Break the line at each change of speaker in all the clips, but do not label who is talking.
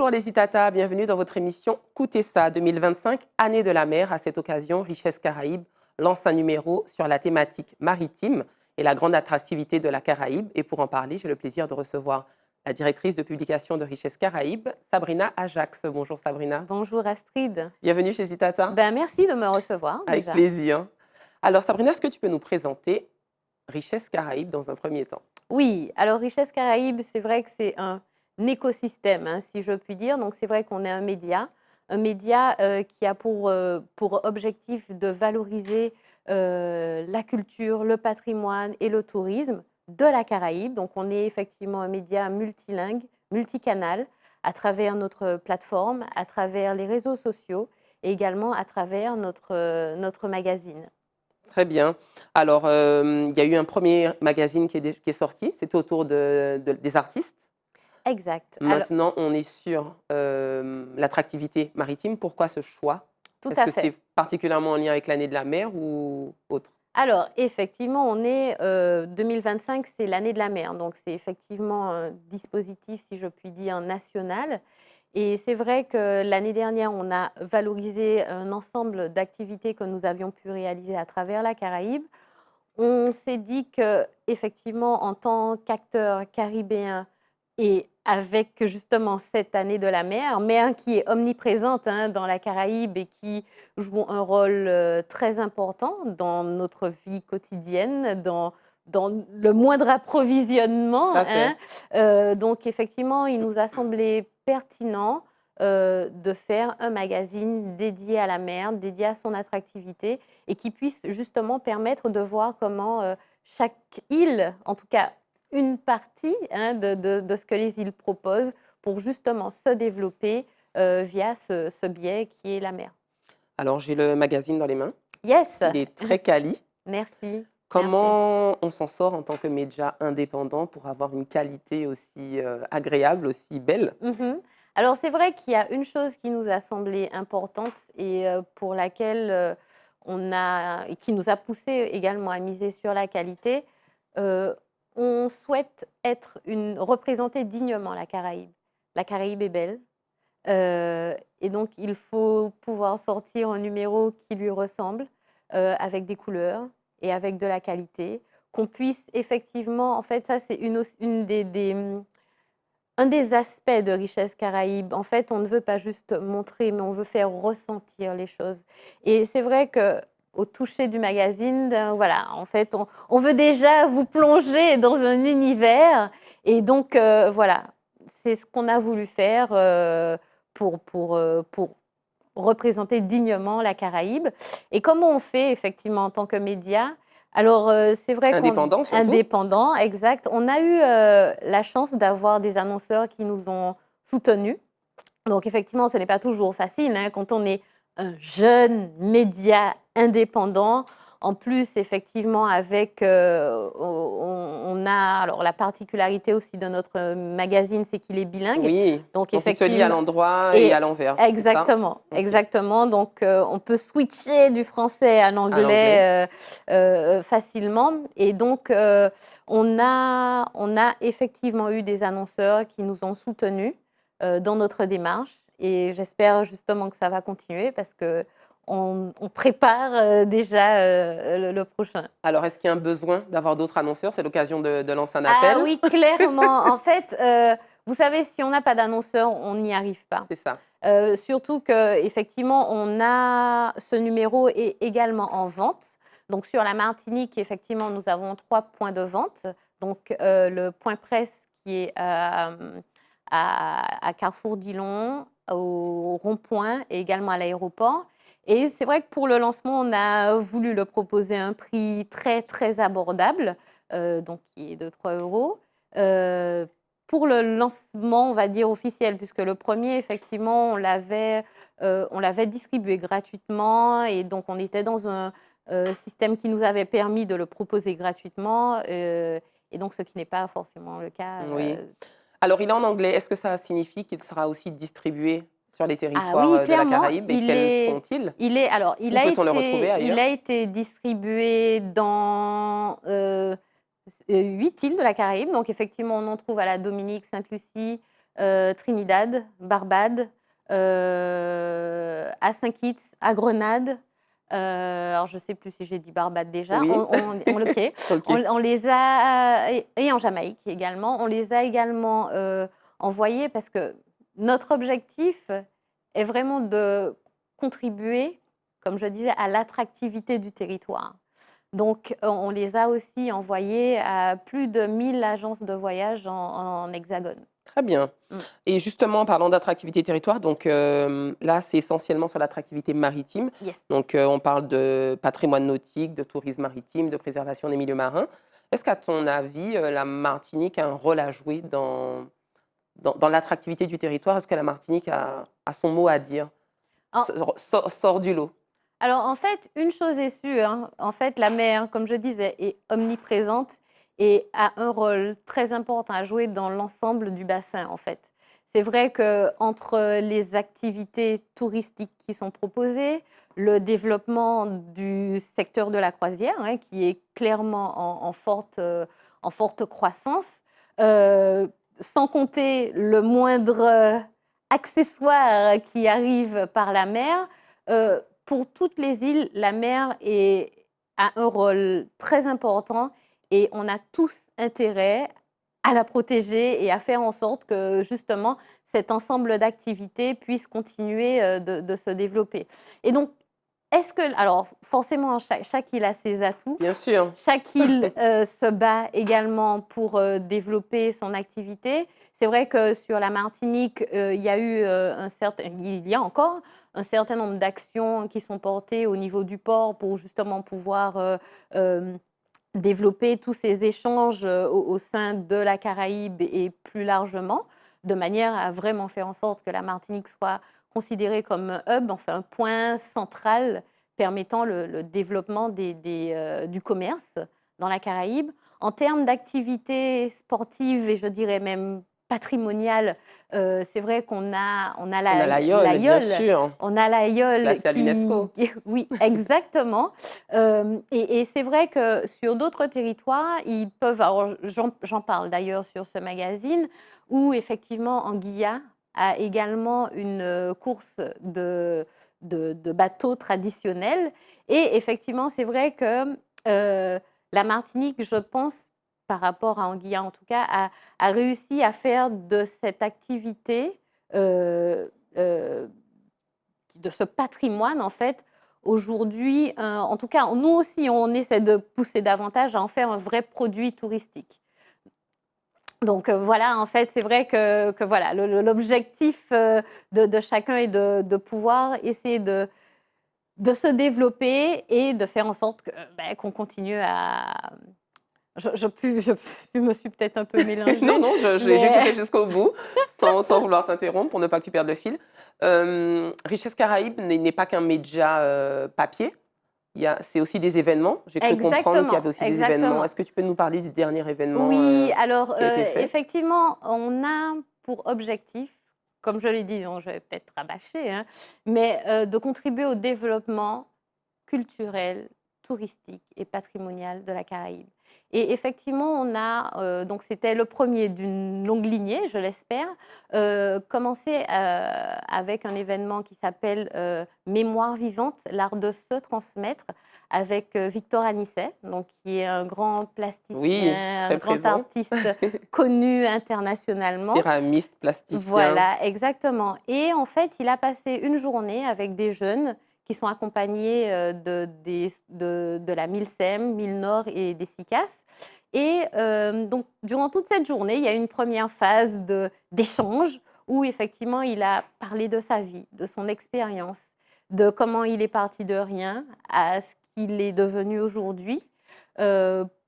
Bonjour les Itata, bienvenue dans votre émission Koutessa 2025, année de la mer. À cette occasion, Richesse Caraïbes lance un numéro sur la thématique maritime et la grande attractivité de la Caraïbe. Et pour en parler, j'ai le plaisir de recevoir la directrice de publication de Richesse Caraïbes, Sabrina Ajax. Bonjour Sabrina.
Bonjour Astrid.
Bienvenue chez Itata.
Merci de me recevoir
Avec
déjà.
plaisir. Alors Sabrina, est-ce que tu peux nous présenter Richesse Caraïbes dans un premier temps?
Oui, alors Richesse Caraïbes, c'est vrai que c'est un écosystème, si je puis dire. Donc c'est vrai qu'on est un média qui a pour objectif de valoriser la culture, le patrimoine et le tourisme de la Caraïbe. Donc on est effectivement un média multilingue, multicanal, à travers notre plateforme, à travers les réseaux sociaux et également à travers notre magazine.
Très bien. Alors, il y a eu un premier magazine qui est sorti, c'était autour des artistes.
Exact. Alors,
Maintenant, on est sur l'attractivité maritime. Pourquoi ce choix?
tout
Est-ce
à
que
fait.
c'est particulièrement en lien avec l'année de la mer ou autre?
Alors, effectivement, 2025, c'est l'année de la mer. Donc, c'est effectivement un dispositif, si je puis dire, national. Et c'est vrai que l'année dernière, on a valorisé un ensemble d'activités que nous avions pu réaliser à travers la Caraïbe. On s'est dit que, effectivement, en tant qu'acteur caribéen et avec justement cette année de la mer qui est omniprésente dans la Caraïbe et qui joue un rôle très important dans notre vie quotidienne, dans le moindre
Tout
approvisionnement.
à fait.
Donc, effectivement, il nous a semblé pertinent de faire un magazine dédié à la mer, dédié à son attractivité et qui puisse justement permettre de voir comment chaque île, en tout cas une partie de ce que les îles proposent pour justement se développer via ce biais qui est la mer.
Alors, j'ai le magazine dans les mains.
Yes,
Il est très quali.
merci, merci.
Comment on s'en sort en tant que média indépendant pour avoir une qualité aussi agréable, aussi belle?
Mhm. Alors c'est vrai qu'il y a une chose qui nous a semblé importante et pour laquelle et qui nous a poussé également à miser sur la qualité. Euh, on souhaite représenter dignement la Caraïbe. La Caraïbe est belle. Et donc, il faut pouvoir sortir un numéro qui lui ressemble, avec des couleurs et avec de la qualité, qu'on puisse effectivement, en fait, ça c'est un des aspects de Richesse Caraïbe. En fait, on ne veut pas juste montrer, mais on veut faire ressentir les choses. Et c'est vrai que au toucher du magazine, voilà, en fait, on veut déjà vous plonger dans un univers. Et donc, voilà, c'est ce qu'on a voulu faire pour représenter dignement la Caraïbe. Et comment on fait effectivement en tant que média? Alors, c'est vrai qu'on
Indépendant surtout?
indépendant, exact. On a eu la chance d'avoir des annonceurs qui nous ont soutenus. Donc, effectivement, ce n'est pas toujours facile quand on est un jeune média indépendant. En plus, effectivement, on a alors la particularité aussi de notre magazine, c'est qu'il est bilingue.
Oui.
Donc,
Donc, il se lit à
effectivement,
l'endroit et
et
à l'envers, c'est ça?
exactement,
Ok.
exactement. Donc, on peut switcher du français à
À l'anglais.
l'anglais facilement. Et donc, on a effectivement eu des annonceurs qui nous ont soutenus dans notre démarche. Et j'espère justement que ça va continuer parce que on prépare déjà le prochain.
Alors, est-ce qu'il y a un besoin d'avoir d'autres annonceurs? C'est l'occasion de lancer un
Ah
appel?
oui, clairement. En fait, vous savez, si on n'a pas d'annonceur, on n'y arrive pas.
C'est ça.
Surtout qu'effectivement, ce numéro est également en vente. Donc, sur la Martinique, effectivement, nous avons 3 points de vente. Donc, le point presse qui est à Carrefour-Dillon, au Rond-Point et également à l'aéroport. Et c'est vrai que pour le lancement, on a voulu le proposer à un prix très, très abordable, donc qui est de 3 euros. Pour le lancement, on va dire officiel, puisque le premier, effectivement, on l'avait distribué gratuitement et donc on était dans un système qui nous avait permis de le proposer gratuitement et donc ce qui n'est pas forcément le cas.
Oui. Alors, il est en anglais. Est-ce que ça signifie qu'il sera aussi distribué sur les
Ah oui,
territoires de la
clairement,
Caraïbe et quels sont-ils?
alors,
Où peut-on le retrouver
il
ailleurs?
a été distribué dans 8 îles de la Caraïbe. Donc, effectivement, on en trouve à la Dominique, Sainte-Lucie, Trinidad, Barbade, à Saint-Kitts, à Grenade. Alors, je ne sais plus si j'ai dit Barbade déjà.
Oui.
OK.
Ok.
On les a, et en Jamaïque également. On les a également envoyés parce que notre objectif est vraiment de contribuer, comme je disais, à l'attractivité du territoire. Donc, on les a aussi envoyés à plus de 1000 agences de voyage en Hexagone.
Très bien.
Mmh.
Et justement, en parlant d'attractivité territoire, donc là, c'est essentiellement sur l'attractivité maritime.
Yes.
Donc, on parle de patrimoine nautique, de tourisme maritime, de préservation des milieux marins. Est-ce qu'à ton avis, la Martinique a un rôle à jouer dans l'attractivité du territoire? Est-ce que la Martinique a son mot à dire?
En
Sort du lot.
Alors, en fait, une chose est sûre, hein, en fait, la mer, comme je disais, est omniprésente et a un rôle très important à jouer dans l'ensemble du bassin, en fait. C'est vrai qu'entre les activités touristiques qui sont proposées, le développement du secteur de la croisière, hein, qui est clairement en forte croissance, euh, sans compter le moindre accessoire qui arrive par la mer, pour toutes les îles, la mer a un rôle très important et on a tous intérêt à la protéger et à faire en sorte que justement cet ensemble d'activités puisse continuer de se développer. Et donc, alors forcément, chaque île a ses atouts.
Bien sûr.
Chaque île se bat également pour développer son activité. C'est vrai que sur la Martinique, il y a eu il y a encore un certain nombre d'actions qui sont portées au niveau du port pour justement pouvoir euh, développer tous ces échanges au sein de la Caraïbe et plus largement, de manière à vraiment faire en sorte que la Martinique soit considérée comme un hub, enfin un point central permettant le développement du commerce dans la Caraïbe. En termes d'activités sportives et je dirais même patrimoniales, c'est vrai on a
On a l'aïeul, bien
l'aïeul,
sûr,
on a l'aïeul
classé à l'UNESCO.
Oui, exactement. Et c'est vrai que sur d'autres territoires, ils peuvent, alors j'en parle d'ailleurs sur ce magazine, où effectivement Anguilla a également une course de bateaux traditionnels. Et effectivement, c'est vrai que la Martinique, je pense, par rapport à Anguilla en tout cas, a réussi à faire de cette activité, euh, euh, de ce patrimoine, en fait, aujourd'hui, en tout cas, nous aussi, on essaie de pousser davantage à en faire un vrai produit touristique. Donc voilà, en fait, c'est vrai que voilà, l'objectif de chacun est de pouvoir essayer de se développer et de faire en sorte qu'on continue à... Je me suis peut-être un peu
Non,
mélangée,
non,
mais
j'écoutais jusqu'au bout, sans vouloir t'interrompre, pour ne pas que tu perdes le fil. Richesse Caraïbe n'est pas qu'un média papier, c'est aussi des événements. J'ai cru comprendre qu'il y
exactement,
avait aussi des événements.
exactement.
Est-ce que tu peux nous parler du dernier événement
Oui, alors
qui a été fait?
effectivement, on a pour objectif, comme je l'ai dit, donc je vais peut-être rabâcher, hein, mais de contribuer au développement culturel, touristique et patrimonial de la Caraïbe. Et effectivement, on a, donc c'était le premier d'une longue lignée, je l'espère, commencé avec un événement qui s'appelle Mémoire vivante, l'art de se transmettre, avec Victor Anisset, donc, qui est un grand
Oui,
plasticien, un
très
grand
présent.
artiste connu internationalement.
Céramiste, plasticien.
Voilà, exactement. Et en fait, il a passé une journée avec des jeunes qui sont accompagnés de la MILSEM, Mille Nord et des CICAS. Et donc, durant toute cette journée, il y a eu une première phase d'échange où effectivement, il a parlé de sa vie, de son expérience, de comment il est parti de rien à ce qu'il est devenu aujourd'hui,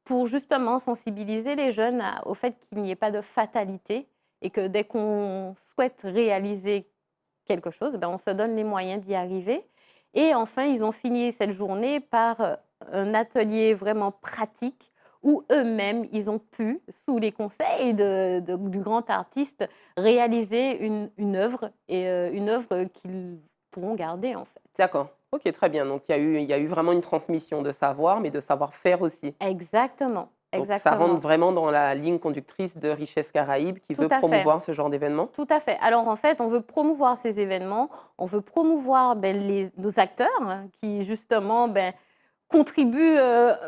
pour justement sensibiliser les jeunes au fait qu'il n'y ait pas de fatalité et que dès qu'on souhaite réaliser quelque chose, on se donne les moyens d'y arriver. Et enfin, ils ont fini cette journée par un atelier vraiment pratique où eux-mêmes, ils ont pu, sous les conseils du grand artiste, réaliser une œuvre, et une œuvre qu'ils pourront garder en fait.
D'accord. Ok, très bien. Donc il y a eu vraiment une transmission de savoir, mais de savoir-faire aussi.
Exactement,
Donc ça rentre
exactement.
vraiment dans la ligne conductrice de Richesse Caraïbes qui
Tout
veut
à fait.
promouvoir ce genre d'événement?
Tout à fait. Alors en fait, on veut promouvoir ces événements, on veut promouvoir, nos acteurs, hein, qui justement, contribuent,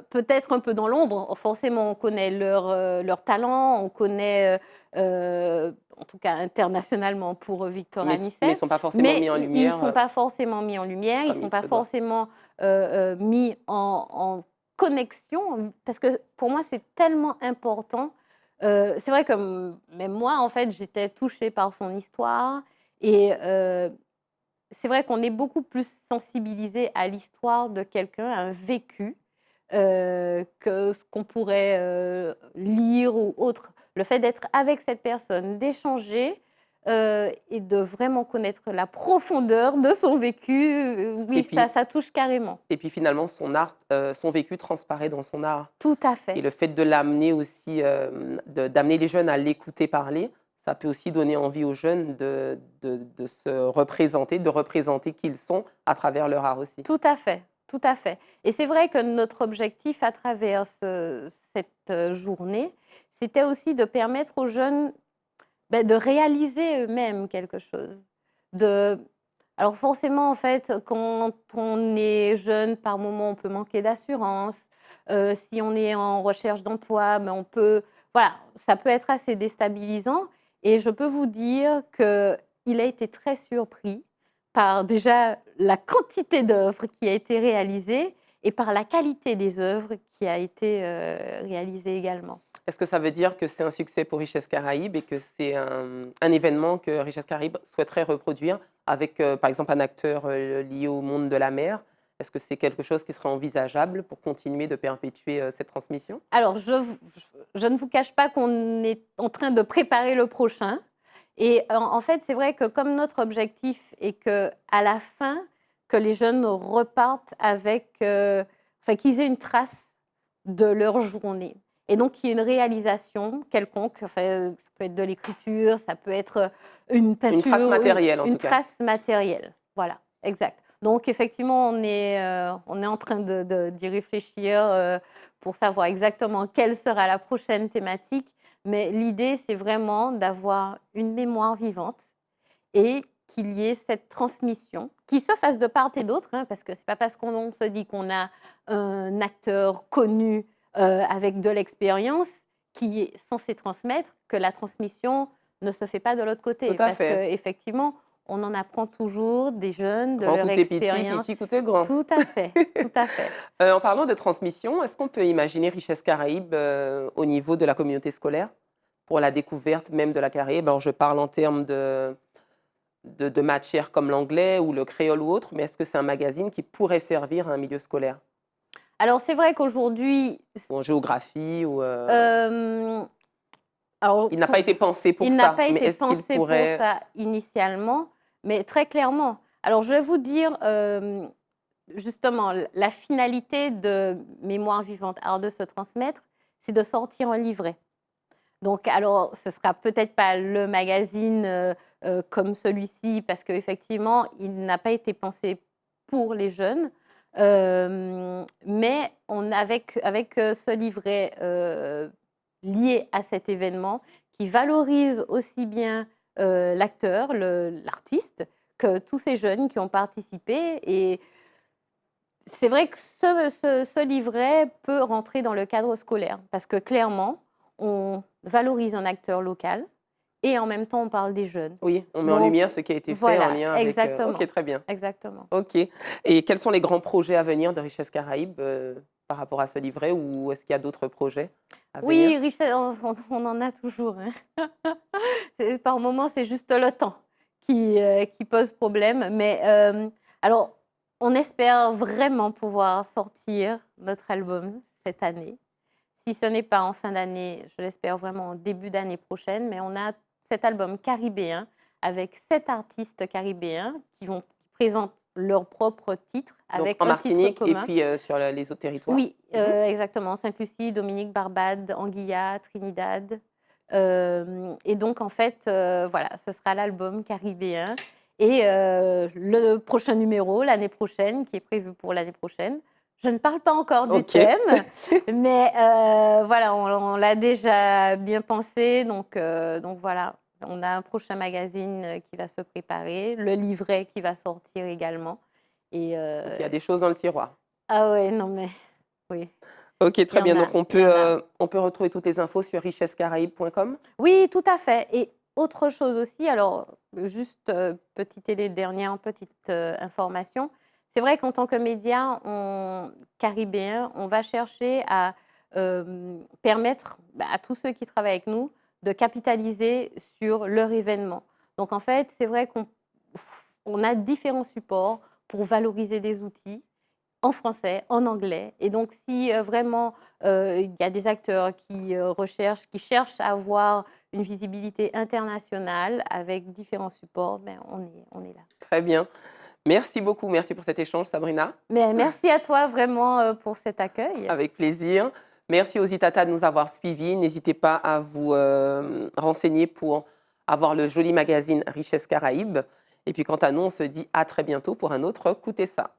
peut-être un peu dans l'ombre. Forcément, on connaît leur talent, on connaît, en tout cas internationalement pour, Victor
Mais ils
Anissette,
sont pas forcément
mais
mis en
ils
lumière,
sont pas forcément mis en lumière, ils
comme
sont
il
pas
se doit.
forcément, mis en connexion, parce que pour moi, c'est tellement important. C'est vrai que, même moi, en fait, j'étais touchée par son histoire et c'est vrai qu'on est beaucoup plus sensibilisé à l'histoire de quelqu'un, à un vécu, que ce qu'on pourrait, lire ou autre. Le fait d'être avec cette personne, d'échanger, et de vraiment connaître la profondeur de son vécu,
Et
oui, ça
puis
ça touche carrément.
et puis finalement son art, son vécu transparaît dans son art.
Tout à
Et
fait,
le fait de l'amener aussi, d'amener les jeunes à l'écouter parler, ça peut aussi donner envie aux jeunes de se représenter, de représenter qui ils sont à travers leur art aussi.
tout à fait, tout à fait. Et c'est vrai que notre objectif à travers cette, journée, c'était aussi de permettre aux jeunes, de réaliser eux-mêmes quelque chose. De Alors forcément, en fait, quand on est jeune, par moment, on peut manquer d'assurance. Si on est en recherche d'emploi, on peut voilà, ça peut être assez déstabilisant et je peux vous dire qu'il a été très surpris par déjà la quantité d'œuvres qui a été réalisée et par la qualité des œuvres qui a été, réalisée également.
Est-ce que ça veut dire que c'est un succès pour Richesse Caraïbes et que c'est un événement que Richesse Caraïbes souhaiterait reproduire avec, par exemple, un acteur, lié au monde de la mer? Est-ce que c'est quelque chose qui serait envisageable pour continuer de perpétuer, cette transmission?
Alors, je ne vous cache pas qu'on est en train de préparer le prochain et en fait, c'est vrai que comme notre objectif est qu'à la fin, que les jeunes repartent avec, enfin, qu'ils aient une trace de leur journée et donc qu'il y ait une réalisation quelconque, enfin, ça peut être de l'écriture, ça peut être, une
Une trace
peinture,
matérielle en
une
tout cas.
trace matérielle. Voilà, exact. Donc effectivement, on est en train d'y réfléchir, pour savoir exactement quelle sera la prochaine thématique. Mais l'idée, c'est vraiment d'avoir une mémoire vivante et qu'il y ait cette transmission qui se fasse de part et d'autre, hein, parce que c'est pas parce qu'on se dit qu'on a un acteur connu, avec de l'expérience, qui est censé transmettre, que la transmission ne se fait pas de l'autre
Tout
côté.
à
Parce
fait.
qu'effectivement, on en apprend toujours des jeunes, de
Grand
leur
coûté petit,
expérience.
petit coûté grand.
Tout à fait, tout à fait.
En parlant de transmission, est-ce qu'on peut imaginer Richesse Caraïbes, au niveau de la communauté scolaire? Pour la découverte même de la Caraïbe? Alors je parle en termes de matières comme l'anglais ou le créole ou autre, mais est-ce que c'est un magazine qui pourrait servir à un milieu scolaire?
Alors c'est vrai qu'aujourd'hui,
Ou en géographie ou,
hem, alors
il n'a pas été pensé pour
il n'a
ça,
pas
mais
été
est-ce qu'il
pensé pour
pourrait
ça initialement, mais très clairement. Alors je vais vous dire, justement, la finalité de Mémoire vivante, art de se transmettre, c'est de sortir un livret. Donc alors, ce sera peut-être pas le magazine, comme celui-ci parce qu'effectivement, il n'a pas été pensé pour les jeunes, mais avec, ce livret, lié à cet événement qui valorise aussi bien, l'acteur, l'artiste, que tous ces jeunes qui ont participé et c'est vrai que ce livret peut rentrer dans le cadre scolaire parce que clairement, on valorise un acteur local et en même temps, on parle des jeunes.
oui, on met en
Donc
lumière ce qui a été fait en
voilà,
lien avec, OK,
exactement,
très bien.
exactement.
OK, et quels sont les grands projets à venir de Richesse Caraïbes, par rapport à ce livret ou est-ce qu'il y a d'autres projets à venir?
Oui, richesse, on en a toujours, hein. Par moments, c'est juste le temps qui pose problème, mais alors on espère vraiment pouvoir sortir notre album cette année. Si ce n'est pas en fin d'année, je l'espère vraiment en début d'année prochaine, mais on a cet album caribéen avec 7 artistes caribéens qui présentent leurs propres titres
Donc
avec
en
un titre
Martinique et
commun.
puis, sur les autres territoires?
Oui,
Mmh.
exactement, Sainte-Lucie, Dominique, Barbade, Anguilla, Trinidad, et donc en fait, voilà, ce sera l'album caribéen et le prochain numéro l'année prochaine, qui est prévu pour l'année prochaine, Je ne parle pas encore du
Ok,
thème, mais voilà, on l'a déjà bien pensé. Donc voilà, on a un prochain magazine qui va se préparer, le livret qui va sortir également. Et
donc il y a des choses dans le tiroir.
ah ouais, non mais oui,
Ok,
il y
très
en
bien.
a,
Donc
il y en a.
on peut retrouver toutes les infos sur richessecaraïbes.com.
Oui, tout à fait. Et autre chose aussi, alors juste dernière petite information. C'est vrai qu'en tant que média caribéen, on va chercher à permettre à tous ceux qui travaillent avec nous de capitaliser sur leur événement. Donc en fait, c'est vrai qu'on a différents supports pour valoriser des outils en français, en anglais. Et donc, si vraiment il y a des acteurs qui cherchent à avoir une visibilité internationale avec différents supports, ben, on est là.
Très bien. Merci beaucoup. Merci pour cet échange, Sabrina.
Mais merci à toi vraiment pour cet accueil.
Avec plaisir. Merci aux Itata de nous avoir suivis. N'hésitez pas à vous renseigner pour avoir le joli magazine Richesse Caraïbes. Et puis quant à nous, on se dit à très bientôt pour un autre Écoutez ça.